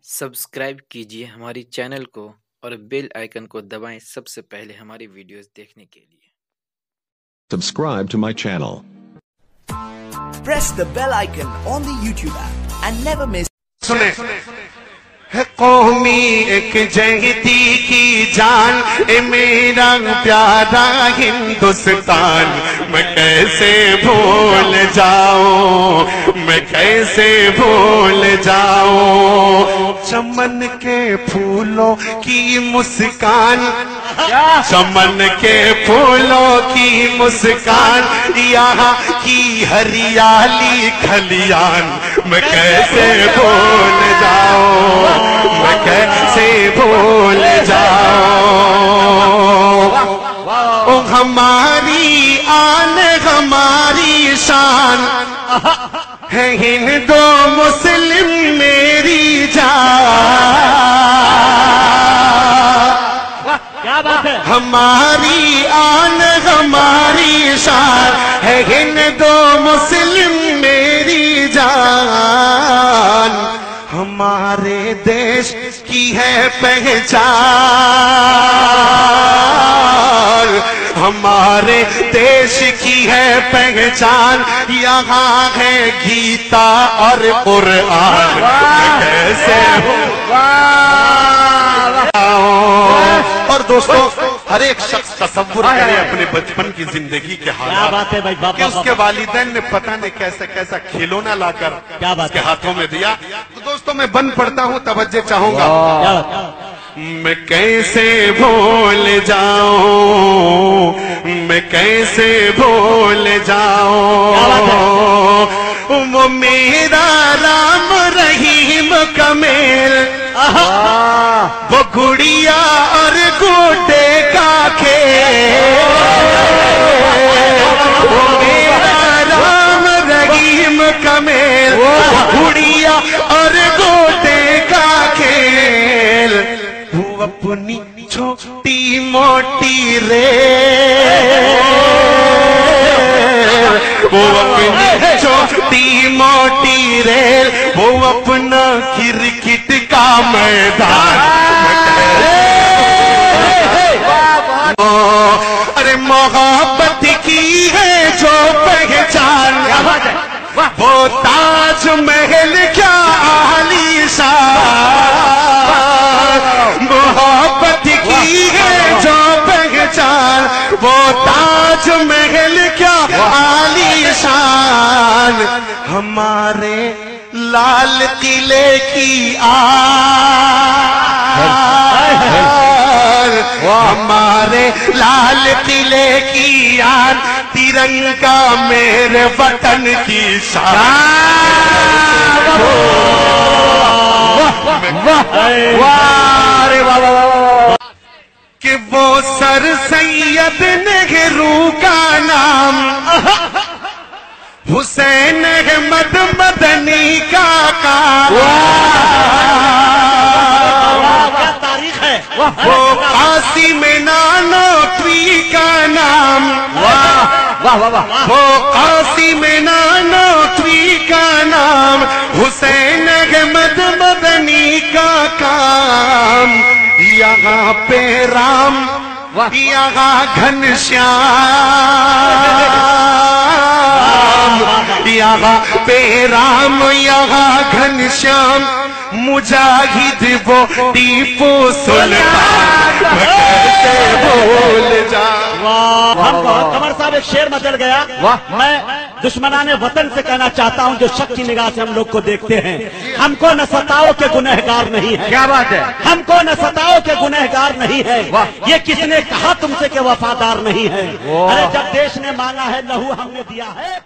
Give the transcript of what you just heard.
Subscribe कीजिए हमारी channel को और बेल आइकन को दबाएं सबसे पहले हमारी वीडियोस देखने के लिए। Subscribe to my channel. Press the bell icon on the YouTube app and never miss. सुने है कौमी एक जहती की जान, ए मेरा प्यारा हिंदुस्तान, मैं कैसे भूल जाऊं, मैं कैसे भूल जाऊं। चमन के फूलों की मुस्कान, चमन के फूलों की मुस्कान, यहाँ की हरियाली खलियान, मैं कैसे भूल जाऊं, मैं कैसे भूल जाऊं। ओ हमारी आन हमारी शान है हिंदू मुस्लिम मेरी जान, क्या बात है। हमारी आन हमारी शान है हिंदू मुस्लिम मेरी जान, हमारे देश की है पहचान, हमारे देश की है पहचान, यहाँ है गीता और कुरान, कैसे और दोस्तों हर एक शख्स तसव्वुर करे अपने बचपन की जिंदगी के हालात कि उसके वालिदैन ने पता नहीं कैसा कैसा खिलौना लाकर उसके हाथों में दिया। तो दोस्तों मैं बंद पढ़ता हूँ, तवज्जो चाहूंगा। मैं कैसे भूल जाऊं, मैं कैसे भूल जाऊं, वो मेरा राम रहीम कमेल, वो गुड़िया और गोटे का खेल, वो मेरा राम रहीम कमेल, गुड़िया और गोटे का खेल, वो अपनी छोटी मोटी रेल, वो अपनी छोटी मोटी रेल, वो अपना क्रिकेट का मैदान, अरे मोहब्बत की है जो पहचान, वो ताज महल क्या आलीशान, मोहब्बत की है जो पहचान, वो ताज महल क्या आलीशान, हमारे लाल किले की आन, हमारे लाल किले की आन, तिरंगा मेरे वतन की शान, कि वो सर सैयद नेहरू का नाम, हुसैन अहमद मदनी का काम, क्या तारीख है। वो कासिम नानोतवी का नाम, वाह वाह वाह, वो कासिम नानोतवी का नाम, हुसैन अहमद मदनी का काम, यहाँ पे राम यहाँ घनश्याम, यहाँ पे राम यहाँ घनश्याम, मुजाहिद वो टीपू सुल्तान, कैसे भूल जाऊं। कमर साहब एक शेर मचल गया। मैं दुश्मनाने वतन से कहना चाहता हूं जो शक की निगाह से हम लोग को देखते हैं, हमको न सताओ के गुनहगार नहीं है। क्या बात है। हमको न सताओ के गुनहगार नहीं है, ये किसने कहा तुमसे कि वफादार नहीं है। अरे जब देश ने मांगा है लहू हमने दिया है।